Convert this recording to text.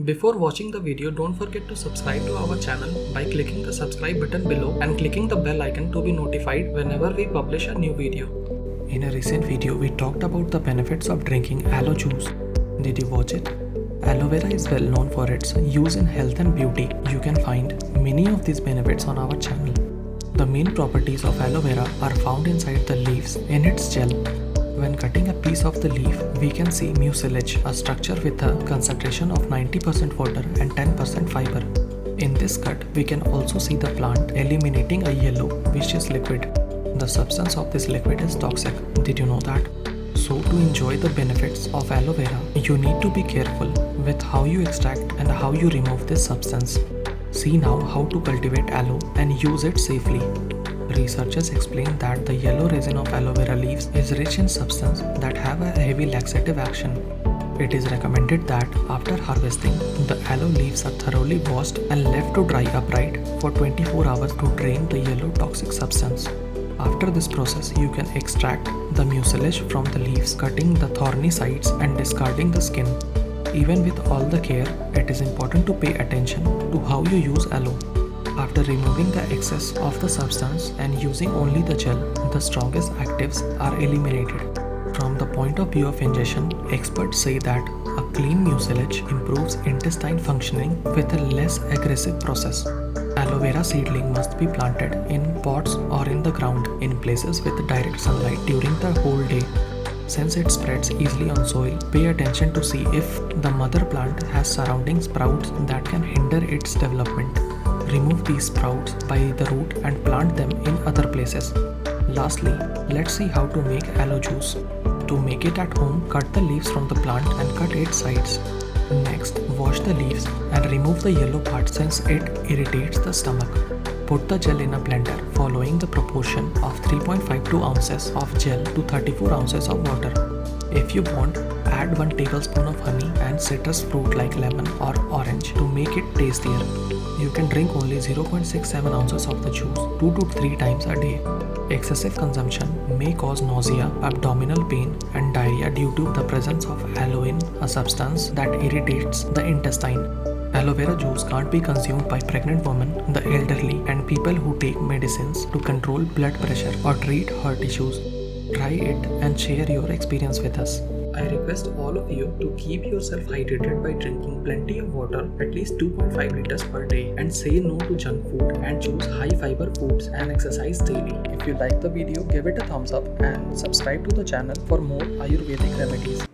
Before watching the video, don't forget to subscribe to our channel by clicking the subscribe button below and clicking the bell icon to be notified whenever we publish a new video. In a recent video, we talked about the benefits of drinking aloe juice. Did you watch it? Aloe vera is well known for its use in health and beauty. You can find many of these benefits on our channel. The main properties of aloe vera are found inside the leaves in its gel. When cutting a piece of the leaf, we can see mucilage, a structure with a concentration of 90% water and 10% fiber. In this cut, we can also see the plant eliminating a yellow, viscous liquid. The substance of this liquid is toxic. Did you know that? So to enjoy the benefits of aloe vera, you need to be careful with how you extract and how you remove this substance. See now how to cultivate aloe and use it safely. Researchers explain that the yellow resin of aloe vera leaves is rich in substance that have a heavy laxative action. It is recommended that after harvesting, the aloe leaves are thoroughly washed and left to dry upright for 24 hours to drain the yellow toxic substance. After this process, you can extract the mucilage from the leaves, cutting the thorny sides and discarding the skin. Even with all the care, it is important to pay attention to how you use aloe. After removing the excess of the substance and using only the gel, the strongest actives are eliminated. From the point of view of ingestion, experts say that a clean mucilage improves intestine functioning with a less aggressive process. Aloe vera seedling must be planted in pots or in the ground in places with direct sunlight during the whole day. Since it spreads easily on soil, pay attention to see if the mother plant has surrounding sprouts that can hinder its development. Remove these sprouts by the root and plant them in other places. Lastly, let's see how to make aloe juice. To make it at home, cut the leaves from the plant and cut its sides. Next, wash the leaves and remove the yellow part since it irritates the stomach. Put the gel in a blender following the proportion of 3.52 ounces of gel to 34 ounces of water. If you want, add 1 tablespoon of honey and citrus fruit like lemon or orange to make it tastier. You can drink only 0.67 ounces of the juice 2 to 3 times a day. Excessive consumption may cause nausea, abdominal pain, and diarrhea due to the presence of aloin, a substance that irritates the intestine. Aloe vera juice can't be consumed by pregnant women, the elderly, and people who take medicines to control blood pressure or treat heart issues. Try it and share your experience with us. I request all of you to keep yourself hydrated by drinking plenty of water, at least 2.5 liters per day, and say no to junk food and choose high fiber foods and exercise daily. If you like the video, give it a thumbs up and subscribe to the channel for more Ayurvedic remedies.